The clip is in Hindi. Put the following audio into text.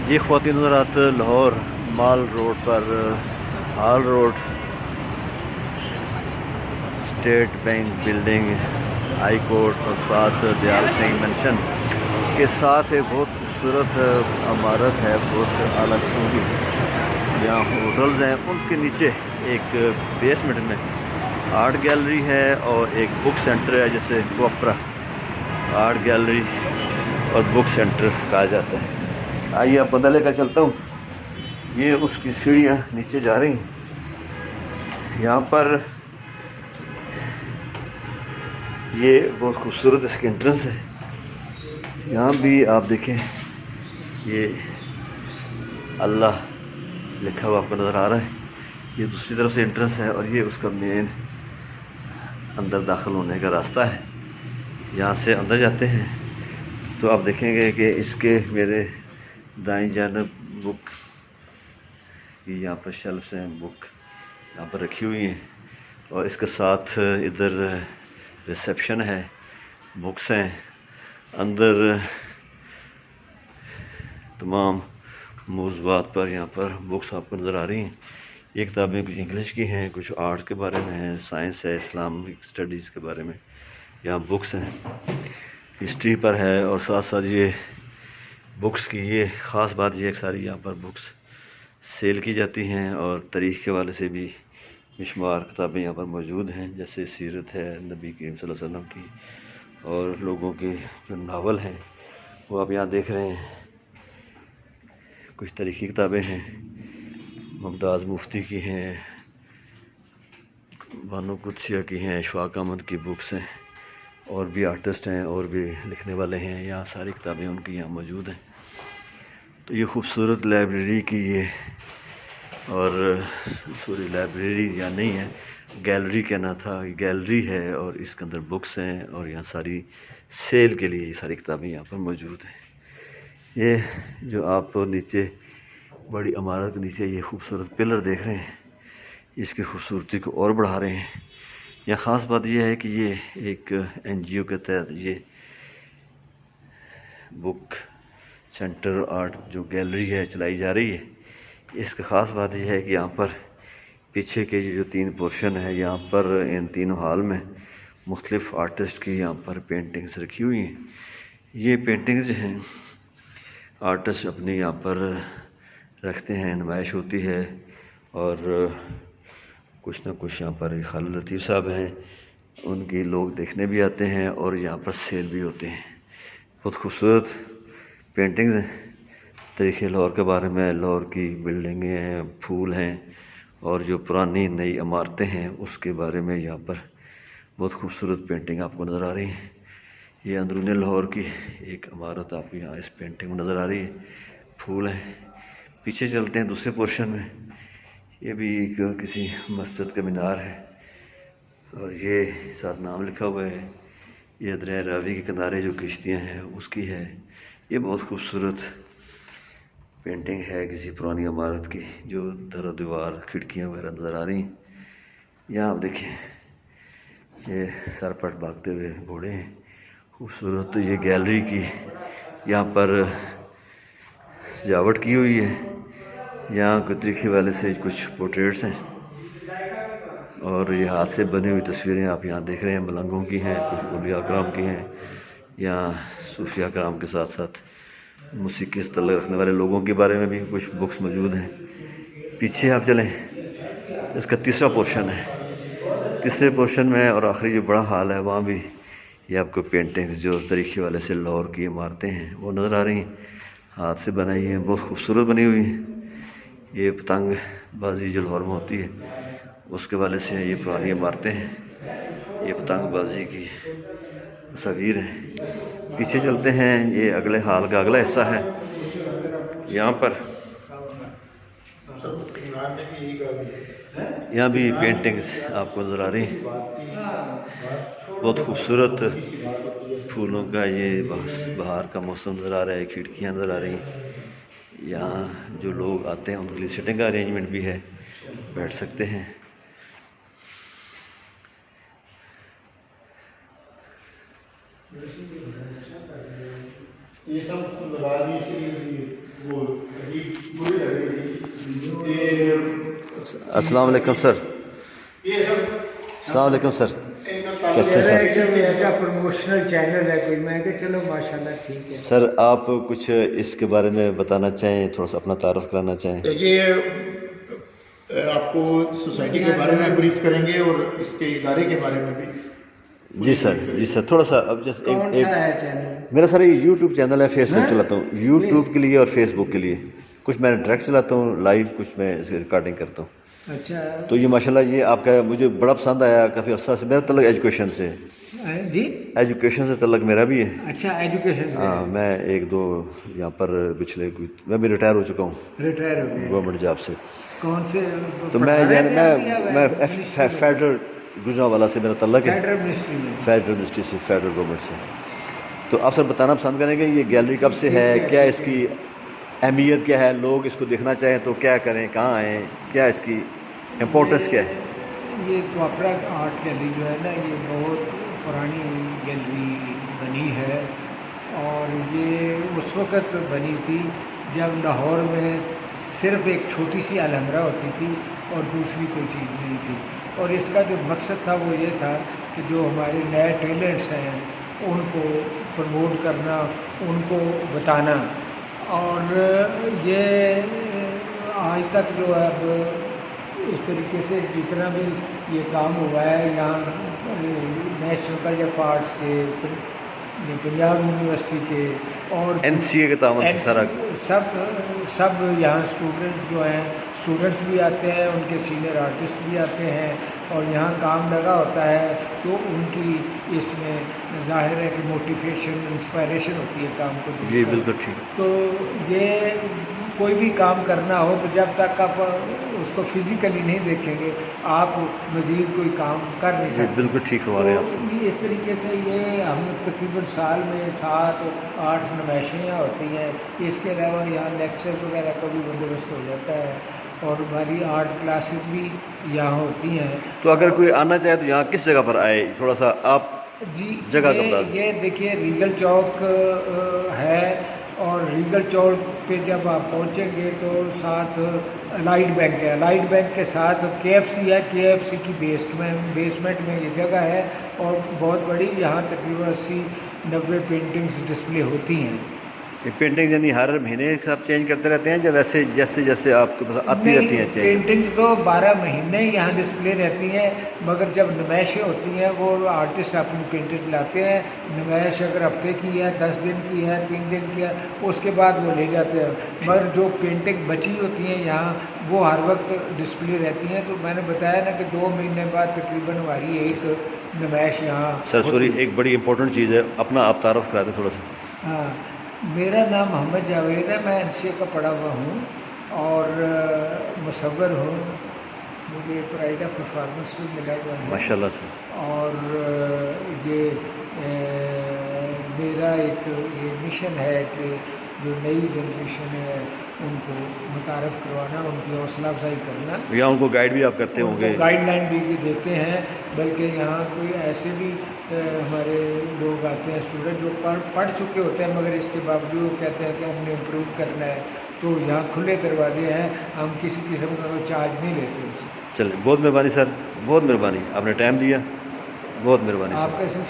जी ख्वातीन हज़रात, लाहौर माल रोड पर Hall Road State Bank building, High Court और साथ दयाल सिंह मेंशन के साथ एक बहुत खूबसूरत इमारत है, बहुत आला किस्म की। यहाँ होटल्स हैं, उनके नीचे एक बेसमेंट में आर्ट गैलरी है और एक बुक सेंटर है, जिसे कोपरा आर्ट गैलरी और बुक सेंटर कहा जाता है। आइए आप बंदा लेकर चलता हूँ। ये उसकी सीढ़ियाँ नीचे जा रही हैं। यहाँ पर ये बहुत खूबसूरत इसकी एंट्रेंस है। यहाँ भी आप देखें, ये अल्लाह लिखा हुआ आपको नज़र आ रहा है। ये दूसरी तरफ से एंट्रेंस है और ये उसका मेन अंदर दाखिल होने का रास्ता है। यहाँ से अंदर जाते हैं तो आप देखेंगे कि इसके मेरे दाईं जानब बुक की यहाँ पर शेल्फ्स हैं, बुक यहाँ पर रखी हुई हैं और इसके साथ इधर रिसेप्शन है, बुक्स हैं। अंदर तमाम मौज़ूआत पर यहाँ पर बुक्स आपको नज़र आ रही हैं। ये किताबें कुछ इंग्लिश की हैं, कुछ आर्ट के बारे में हैं, साइंस है, इस्लामिक स्टडीज़ के बारे में यहाँ बुक्स हैं, हिस्ट्री पर है। और साथ साथ ये बुक्स की ये ख़ास बात ये सारी यहाँ पर बुक्स सेल की जाती हैं और तारीख़ के वाले से भी बेशुमार किताबें यहाँ पर मौजूद हैं, जैसे सीरत है नबी करीम सल्लल्लाहु अलैहि वसल्लम की, और लोगों के जो नावल हैं वो आप यहाँ देख रहे हैं। कुछ तारीख़ी किताबें हैं, मुमताज़ मुफ्ती की हैं, बानो कुदसिया की हैं, अशफाक अहमद की बुक्स हैं, और भी आर्टिस्ट हैं और भी लिखने वाले हैं। यहाँ सारी किताबें उनकी यहाँ मौजूद हैं। तो ये खूबसूरत लाइब्रेरी की ये, और सॉरी लाइब्रेरी या नहीं है, गैलरी कहना था, गैलरी है और इसके अंदर बुक्स हैं और यहाँ सारी सेल के लिए ये सारी किताबें यहाँ पर मौजूद हैं। ये जो आप नीचे बड़ी इमारत के नीचे ये खूबसूरत पिलर देख रहे हैं, इसकी खूबसूरती को और बढ़ा रहे हैं। यहाँ ख़ास बात यह है कि ये एक NGO के तहत ये बुक सेंटर आर्ट जो गैलरी है चलाई जा रही है। इसकी ख़ास बात यह है कि यहाँ पर पीछे के जो 3 पोर्शन है, यहाँ पर इन तीनों हॉल में मुख्तलिफ़ आर्टिस्ट की यहाँ पर पेंटिंग्स रखी हुई हैं। ये पेंटिंग्स जो हैं आर्टिस्ट अपनी यहाँ पर रखते हैं, नुमाइश होती है, और कुछ ना कुछ यहाँ पर खालिद लतीफ़ साहब हैं, उनकी लोग देखने भी आते हैं और यहाँ पर सेल भी होते हैं। बहुत खूबसूरत पेंटिंग्स हैं तारीख़ लाहौर के बारे में, लाहौर की बिल्डिंगें हैं, फूल हैं और जो पुरानी नई इमारतें हैं उसके बारे में यहाँ पर बहुत खूबसूरत पेंटिंग आपको नज़र आ रही है। ये अंदरूनी लाहौर की एक इमारत आपको यहाँ इस पेंटिंग में नज़र आ रही है, फूल हैं। पीछे चलते हैं दूसरे पोर्शन में, ये भी एक किसी मस्जिद का मीनार है और ये साथ नाम लिखा हुआ है। ये दरिया रावी के किनारे जो किश्तियाँ हैं उसकी है। ये बहुत खूबसूरत पेंटिंग है किसी पुरानी इमारत की, जो दर दीवार खिड़कियाँ वगैरह नज़र आ रही हैं। यहाँ आप देखें, ये सर पर भागते हुए घोड़े हैं, खूबसूरत ये गैलरी की यहाँ पर सजावट की हुई है। यहाँ कोई तरीके वाले से कुछ पोर्ट्रेट्स हैं और ये हाथ से बनी हुई तस्वीरें आप यहाँ देख रहे हैं, मलंगों की हैं, कुछ औलिया कराम की हैं। यहाँ सूफिया कराम के साथ साथ मौसीकी से ताल्लुक़ रखने वाले लोगों के बारे में भी कुछ बुक्स मौजूद हैं। पीछे आप चलें तो इसका तीसरा पोर्शन है। तीसरे पोर्शन में और आखिरी जो बड़ा हाल है, वहाँ भी ये आपको पेंटिंग्स जो तरीक़े वाले से लाहौर की इमारतें हैं वो नज़र आ रही हैं, हाथ से बनाई हैं, बहुत खूबसूरत बनी हुई हैं। ये पतंगबाजी जो लाहौर में होती है उसके वाले से ये पुरानी इमारतें हैं, ये पतंगबाजी की तस्वीर है। पीछे चलते हैं, ये अगले हाल का अगला हिस्सा है। यहाँ पर यहाँ भी पेंटिंग्स आपको नज़र आ रही हैं, बहुत खूबसूरत फूलों का ये बाहर का मौसम नज़र आ रहा है, खिड़कियाँ नज़र आ रही हैं। यहाँ जो लोग आते हैं उनके लिए सिटिंग का अरेंजमेंट भी है, बैठ सकते हैं। ये सब लगा दी वो अस्सलाम वालेकुम सर। अस्सलाम वालेकुम सर, कैसे सर? इसका प्रमोशनल चैनल है कोई, मैं कहा चलो माशाल्लाह ठीक है। सर आप कुछ इसके बारे में बताना चाहें, थोड़ा सा अपना तारुफ कराना चाहें? देखिए, आपको सोसाइटी के बारे में ब्रीफ करेंगे और इसके इदारे के बारे में भी। जी सर, जी सर, थोड़ा सा अब जैसे कौन सा है चैनल? मेरा सर ये यूट्यूब चैनल है, फेसबुक हाँ? चलाता हूँ यूट्यूब के लिए और फेसबुक के लिए। कुछ मैं डायरेक्ट चलाता हूँ लाइव, कुछ मैं इसकी रिकॉर्डिंग करता हूँ। अच्छा, तो ये माशाल्लाह ये आपका मुझे बड़ा पसंद आया, काफ़ी अर्सा से मेरा तल्लक एजुकेशन से, जी एजुकेशन से तल्लक मेरा भी है। अच्छा, एजुकेशन से। हाँ, मैं एक दो यहाँ पर पिछले मैं भी रिटायर हो चुका हूँ रिटायर हो गए? गवर्नमेंट जॉब से। कौन से? तो मैं यानी मैं फेडरल गुजरांवाला से मेरा तल्लक है, फेडरल मिनिस्ट्री में। फेडरल मिनिस्ट्री से, फेडरल गवर्नमेंट से। तो आप सर बताना पसंद करेंगे ये गैलरी कब से है, क्या इसकी अहमियत क्या है, लोग इसको देखना चाहें तो क्या करें, कहाँ आएँ, क्या इसकी इम्पोर्टेंस क्या है? ये द्वापरा आर्ट गैलरी जो है ना, ये बहुत पुरानी गैलरी बनी है और ये उस वक़्त बनी थी जब लाहौर में सिर्फ़ एक छोटी सी अलहमरा होती थी और दूसरी कोई चीज़ नहीं थी। और इसका जो मकसद था वो ये था कि जो हमारे नए टैलेंट्स हैं उनको प्रमोट करना, उनको बताना। और ये आज तक जो है अब इस तरीके से जितना भी ये काम हुआ है यहाँ नेशनल कॉलेज ऑफ आर्ट्स के, पंजाब यूनिवर्सिटी के और NCA के तावन से सारा सब यहाँ स्टूडेंट्स जो हैं, स्टूडेंट्स भी आते हैं, उनके सीनियर आर्टिस्ट भी आते हैं और यहाँ काम लगा होता है तो उनकी इसमें ज़ाहिर है कि मोटिवेशन, इंस्पायरेशन होती है काम को देखकर। जी बिल्कुल ठीक। तो ये कोई भी काम करना हो तो जब तक आप उसको फिज़िकली नहीं देखेंगे आप मज़ीद कोई काम कर नहीं सकते। बिल्कुल ठीक फरमा रहे हैं आप। तो इस तरीके से ये हम तकरीबन साल में 7-8 नुमाइशें होती हैं। इसके अलावा यहाँ लेक्चर वगैरह का भी बंदोबस्त हो जाता है और हमारी आर्ट क्लासेस भी यहाँ होती हैं। तो अगर कोई आना चाहे तो यहाँ किस जगह पर आए, थोड़ा सा आप जी जगह का बता दें। ये देखिए रीगल चौक है और रीगल चौक पे जब आप पहुँचेंगे तो साथ अलाइड बैंक है, अलाइड बैंक के साथ KFC है, KFC की बेसमेंट में ये जगह है और बहुत बड़ी यहाँ तकरीबन 80-90 पेंटिंग्स डिस्प्ले होती हैं। ये पेंटिंग यानी हर महीने के साथ चेंज करते रहते हैं, जब वैसे जैसे जैसे आपके पास आती रहती हैं चेंज? पेंटिंग्स तो 12 महीने यहाँ डिस्प्ले रहती हैं, मगर जब नुमाइशें होती हैं वो आर्टिस्ट अपनी पेंटिंग लाते हैं। नुमाइश अगर हफ्ते की है, 10 दिन की है, 3 दिन की है, उसके बाद वो ले जाते हैं। मगर जो पेंटिंग बची होती हैं यहाँ वो हर वक्त डिस्प्ले रहती हैं। तो मैंने बताया ना कि 2 महीने बाद तकरीबन हमारी एक नुमाइश यहाँ। सर सॉरी, एक बड़ी इंपॉर्टेंट चीज़ है, अपना आप तारुफ करा दें थोड़ा सा। हाँ, मेरा नाम मोहम्मद जावेद है, मैं NCA का पढ़ा हुआ हूँ और मुसव्वर हूँ। मुझे प्राइड ऑफ परफॉर्मेंस भी मिला हुआ है माशाल्लाह सर। और ये मेरा एक ये मिशन है कि जो नई जनरेशन है उनको मुतारफ़ करवाना, उनकी हौसला अफजाई करना। या उनको गाइड भी आप करते होंगे? गाइडलाइन भी देते हैं, बल्कि यहाँ कोई ऐसे भी हमारे लोग आते हैं, स्टूडेंट जो पढ़ चुके होते हैं मगर इसके बावजूद कहते हैं कि हमने इम्प्रूव करना है। तो यहाँ खुले दरवाजे हैं, हम किसी किस्म का कोई चार्ज नहीं लेते उनसे। चलिए, बहुत मेहरबानी सर, बहुत मेहरबानी, आपने टाइम दिया, बहुत मेहरबानी सर। आपका इसमें